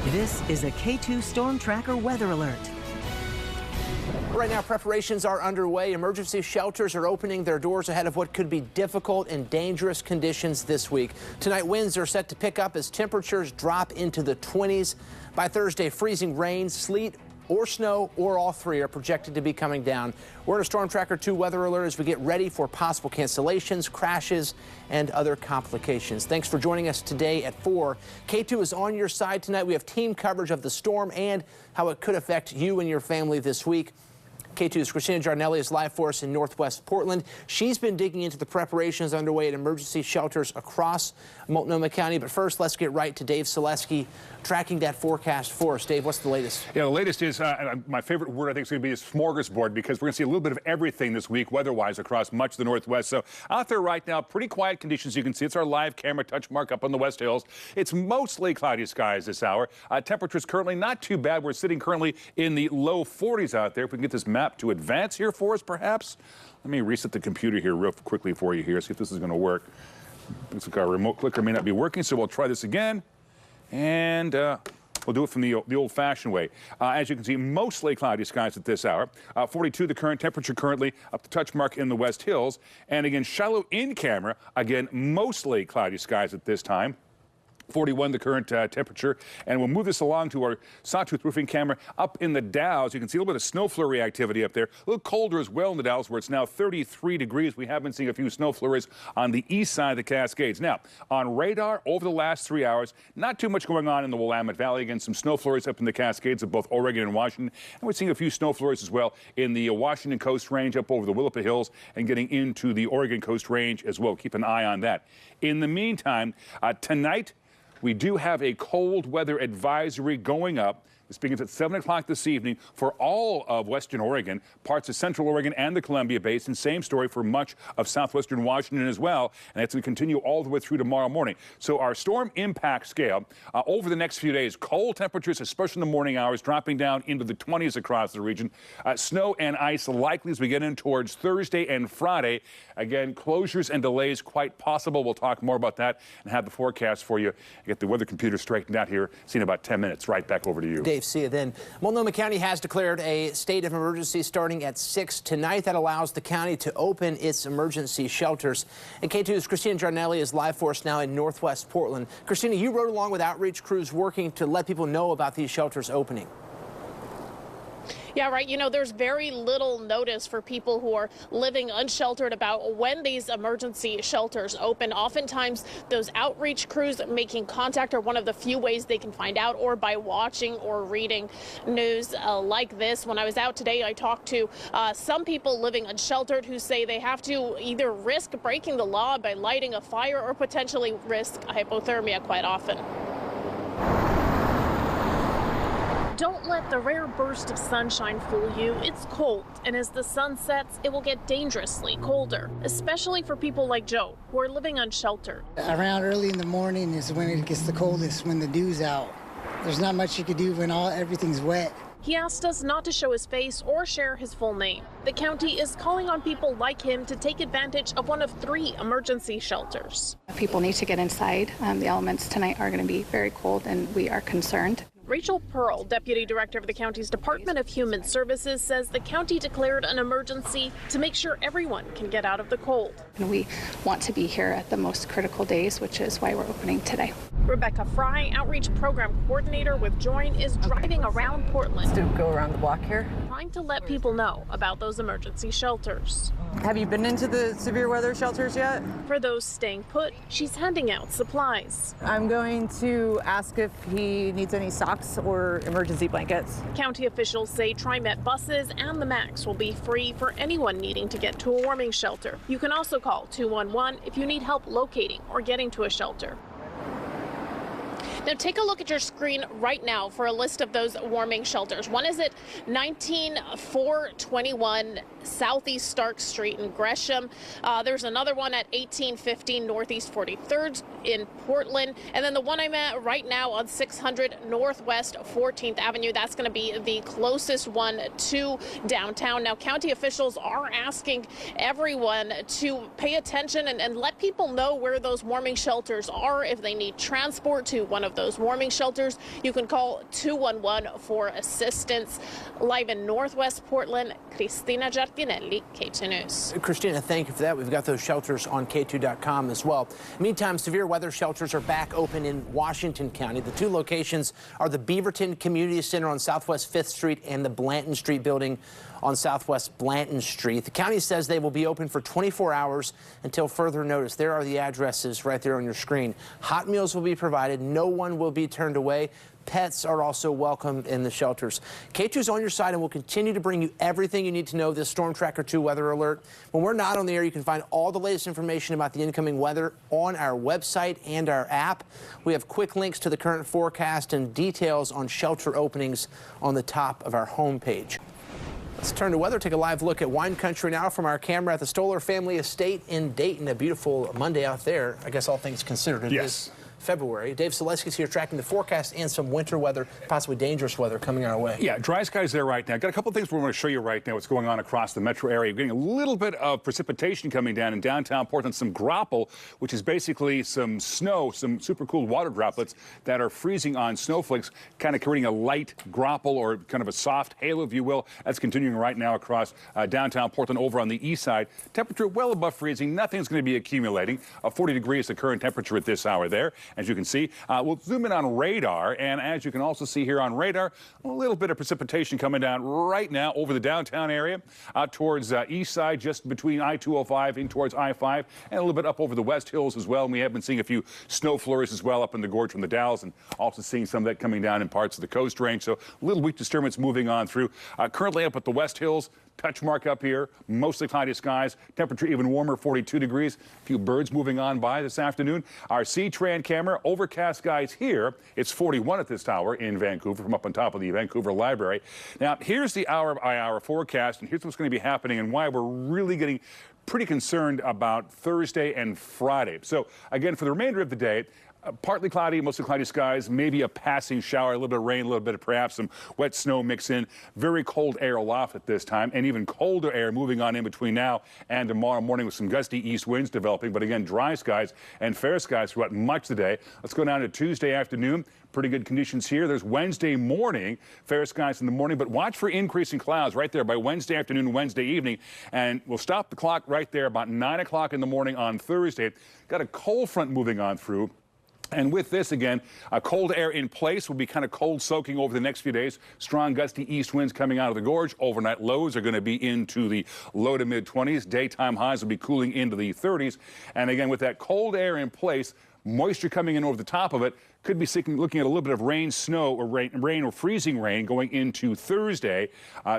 This is a K2 Storm Tracker weather alert. Right now, preparations are underway. Emergency shelters are opening their doors ahead of what could be difficult and dangerous conditions this week. Tonight, winds are set to pick up as temperatures drop into the 20s. By Thursday, freezing rain, sleet, or snow, or all three are projected to be coming down. We're in a Storm Tracker 2 weather alert as we get ready for possible cancellations, crashes, and other complications. Thanks for joining us today at 4. K2 is on your side tonight. We have team coverage of the storm and how it could affect you and your family this week. K2's Christina Giarnelli is live for us in Northwest Portland. She's been digging into the preparations underway at emergency shelters across Multnomah County. But first, let's get right to Dave Selesky tracking that forecast for us. Dave, what's the latest? Yeah, the latest is, my favorite word I think is going to be is smorgasbord, because we're going to see a little bit of everything this week weather-wise across much of the Northwest. So out there right now, pretty quiet conditions. You can see it's our live camera touch mark up on the West Hills. It's mostly cloudy skies this hour. Temperatures currently not too bad. We're sitting currently in the low 40s out there. If we can get this map to advance here for us, perhaps. Let me reset the computer here real quickly for you here, see if this is going to work. Looks like our remote clicker may not be working, so we'll try this again. And we'll do it from the old-fashioned way. As you can see, mostly cloudy skies at this hour. 42 the current temperature currently, up the touch mark in the West Hills. And again, shallow in camera, again, mostly cloudy skies at this time. 41 the current temperature, and we'll move this along to our sawtooth roofing camera up in the Dalles. You can see a little bit of snow flurry activity up there. A little colder as well in the Dalles, where it's now 33 degrees. We have been seeing a few snow flurries on the east side of the Cascades. Now, on radar over the last 3 hours, not too much going on in the Willamette Valley. Again, some snow flurries up in the Cascades of both Oregon and Washington. And we're seeing a few snow flurries as well in the Washington Coast Range up over the Willapa Hills and getting into the Oregon Coast Range as well. Keep an eye on that. In the meantime, tonight, we do have a cold weather advisory going up. This begins at 7 o'clock this evening for all of Western Oregon, parts of Central Oregon and the Columbia Basin. Same story for much of southwestern Washington as well. And that's going to continue all the way through tomorrow morning. So our storm impact scale over the next few days, cold temperatures, especially in the morning hours, dropping down into the 20s across the region. Snow and ice likely as we get in towards Thursday and Friday. Again, closures and delays quite possible. We'll talk more about that and have the forecast for you. Get the weather computer straightened out here. See you in about 10 minutes. Right back over to you. Dave, see you then. Multnomah County has declared a state of emergency starting at 6 tonight. That allows the county to open its emergency shelters. And K2's Christina Giarnelli is live for us now in Northwest Portland. Christina, you rode along with outreach crews working to let people know about these shelters opening. Yeah, right. You know, there's very little notice for people who are living unsheltered about when these emergency shelters open. Oftentimes, those outreach crews making contact are one of the few ways they can find out, or by watching or reading news like this. When I was out today, I talked to some people living unsheltered who say they have to either risk breaking the law by lighting a fire or potentially risk hypothermia quite often. Don't let the rare burst of sunshine fool you. It's cold, and as the sun sets, it will get dangerously colder, especially for people like Joe, who are living unsheltered. Around early in the morning is when it gets the coldest, when the dew's out. There's not much you can do when everything's wet. He asked us not to show his face or share his full name. The county is calling on people like him to take advantage of one of 3 emergency shelters. People need to get inside. The elements tonight are going to be very cold, and we are concerned. Rachel Pearl, deputy director of the county's Department of Human Services, says the county declared an emergency to make sure everyone can get out of the cold. And we want to be here at the most critical days, which is why we're opening today. Rebecca Fry, outreach program coordinator with Join, is driving around Portland. Let's go around the block here. Trying to let people know about those emergency shelters. Have you been into the severe weather shelters yet? For those staying put, she's handing out supplies. I'm going to ask if he needs any socks or emergency blankets. County officials say TriMet buses and the MAX will be free for anyone needing to get to a warming shelter. You can also call 211 if you need help locating or getting to a shelter. Now take a look at your screen right now for a list of those warming shelters. One is at 19421 Southeast Stark Street in Gresham. There's another one at 1815 Northeast 43rd in Portland. And then the one I'm at right now on 600 Northwest 14th Avenue, that's going to be the closest one to downtown. Now, county officials are asking everyone to pay attention and let people know where those warming shelters are if they need transport to one of of those warming shelters, you can call 211 for assistance. Live in Northwest Portland, Christina Giardinelli, K2 News. Christina, thank you for that. We've got those shelters on K2.com as well. Meantime, severe weather shelters are back open in Washington County. The two locations are the Beaverton Community Center on Southwest 5th Street and the Blanton Street building on Southwest Blanton Street. The county says they will be open for 24 hours until further notice. There are the addresses right there on your screen. Hot meals will be provided. No one will be turned away. Pets are also welcome in the shelters. K2's on your side and will continue to bring you everything you need to know this Storm Tracker 2 weather alert. When we're not on the air, you can find all the latest information about the incoming weather on our website and our app. We have quick links to the current forecast and details on shelter openings on the top of our homepage. Let's turn to weather, take a live look at wine country now from our camera at the Stoller Family Estate in Dayton. A beautiful Monday out there, I guess all things considered. It is February. Dave Selesky's here tracking the forecast and some winter weather, possibly dangerous weather coming our way. Yeah, dry skies there right now. Got a couple of things we want to show you right now, what's going on across the metro area. We're getting a little bit of precipitation coming down in downtown Portland, some graupel, which is basically some snow, some super cool water droplets that are freezing on snowflakes, kind of creating a light graupel or kind of a soft halo, if you will. That's continuing right now across downtown Portland over on the east side. Temperature well above freezing. Nothing's going to be accumulating. 40 degrees the current temperature at this hour there. As you can see, we'll zoom in on radar, and as you can also see here on radar, a little bit of precipitation coming down right now over the downtown area, out towards east side, just between I-205 in towards I-5, and a little bit up over the West Hills as well. And we have been seeing a few snow flurries as well up in the gorge from the Dalles, and also seeing some of that coming down in parts of the Coast Range. So a little weak disturbance moving on through. Currently up at the West Hills, touch mark up here, mostly cloudy skies, temperature even warmer, 42 degrees. A few birds moving on by this afternoon. Our C-Tran camera, overcast skies here. It's 41 at this hour in Vancouver from up on top of the Vancouver Library. Now, here's the hour-by-hour forecast, and here's what's going to be happening and why we're really getting pretty concerned about Thursday and Friday. So, again, for the remainder of the day, partly cloudy, mostly cloudy skies, maybe a passing shower, a little bit of rain, a little bit of perhaps some wet snow mix in. Very cold air aloft at this time, and even colder air moving on in between now and tomorrow morning with some gusty east winds developing. But again, dry skies and fair skies throughout much of the day. Let's go down to Tuesday afternoon. Pretty good conditions here. There's Wednesday morning, fair skies in the morning, but watch for increasing clouds right there by Wednesday afternoon, Wednesday evening. And we'll stop the clock right there about 9 o'clock in the morning on Thursday. Got a cold front moving on through. And with this, again, cold air in place will be kind of cold soaking over the next few days. Strong gusty east winds coming out of the gorge. Overnight lows are going to be into the low to mid-20s. Daytime highs will be cooling into the 30s. And again, with that cold air in place, moisture coming in over the top of it, could be looking at a little bit of rain, snow, or rain or freezing rain going into Thursday.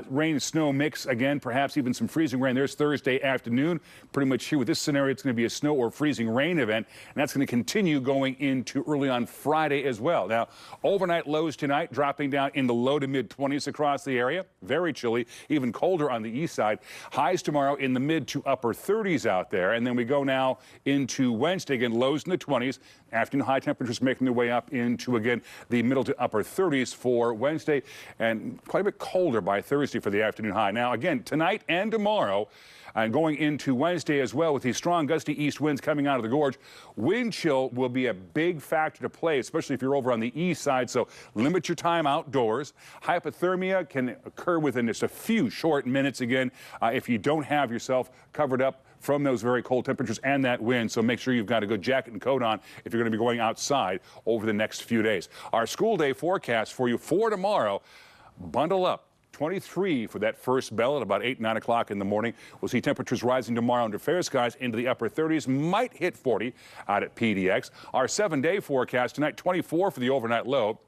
Rain and snow mix, again, perhaps even some freezing rain. There's Thursday afternoon. Pretty much here with this scenario, it's going to be a snow or freezing rain event, and that's going to continue going into early on Friday as well. Now, overnight lows tonight dropping down in the low to mid-20s across the area. Very chilly, even colder on the east side. Highs tomorrow in the mid to upper 30s out there, and then we go now into Wednesday, again, lows in the 20s. Afternoon high temperatures making their way up into, again, the middle to upper 30s for Wednesday, and quite a bit colder by Thursday for the afternoon high. Now, again, tonight and tomorrow, and going into Wednesday as well with these strong gusty east winds coming out of the gorge, wind chill will be a big factor to play, especially if you're over on the east side. So limit your time outdoors. Hypothermia can occur within just a few short minutes again if you don't have yourself covered up from those very cold temperatures and that wind. So make sure you've got a good jacket and coat on if you're going to be going outside over the next few days. Our school day forecast for you for tomorrow, bundle up. 23 for that first bell at about 8, 9 o'clock in the morning. We'll see temperatures rising tomorrow under fair skies into the upper 30s, might hit 40 out at PDX. Our 7-day forecast tonight, 24 for the overnight low,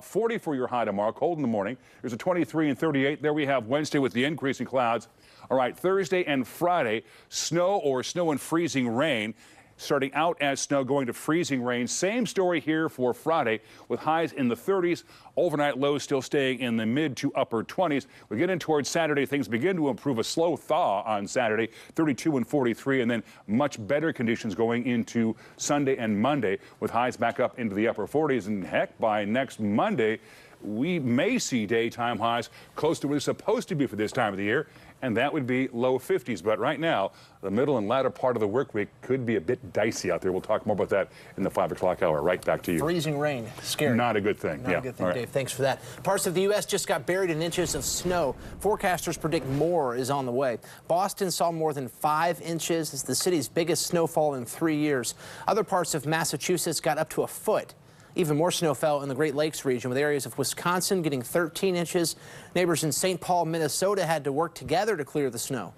40 for your high tomorrow, cold in the morning. There's a 23 and 38. There we have Wednesday with the increasing clouds. All right, Thursday and Friday, snow or snow and freezing rain. Starting out as snow, going to freezing rain. Same story here for Friday with highs in the 30s. Overnight lows still staying in the mid to upper 20s. We get in towards Saturday. Things begin to improve. A slow thaw on Saturday, 32 and 43, and then much better conditions going into Sunday and Monday with highs back up into the upper 40s. And heck, by next Monday, we may see daytime highs close to what it's supposed to be for this time of the year, and that would be low 50s. But right now, the middle and latter part of the work week could be a bit dicey out there. We'll talk more about that in the 5 o'clock hour. Right back to you. Freezing rain. Scary. Not a good thing. Not a good thing, Dave. Thanks for that. Parts of the U.S. just got buried in inches of snow. Forecasters predict more is on the way. Boston saw more than 5 inches. It's the city's biggest snowfall in 3 years. Other parts of Massachusetts got up to a foot. Even more snow fell in the Great Lakes region, with areas of Wisconsin getting 13 inches. Neighbors in St. Paul, Minnesota had to work together to clear the snow.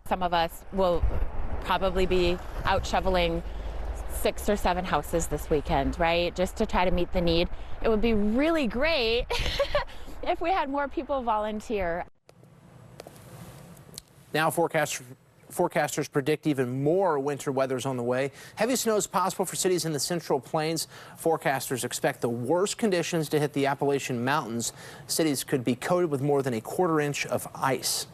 Some of us will probably be out shoveling 6 or 7 houses this weekend, right? Just to try to meet the need. It would be really great if we had more people volunteer. Now forecasters predict even more winter weather's on the way. Heavy snow is possible for cities in the Central Plains. Forecasters expect the worst conditions to hit the Appalachian Mountains. Cities could be coated with more than a 1/4 inch of ice.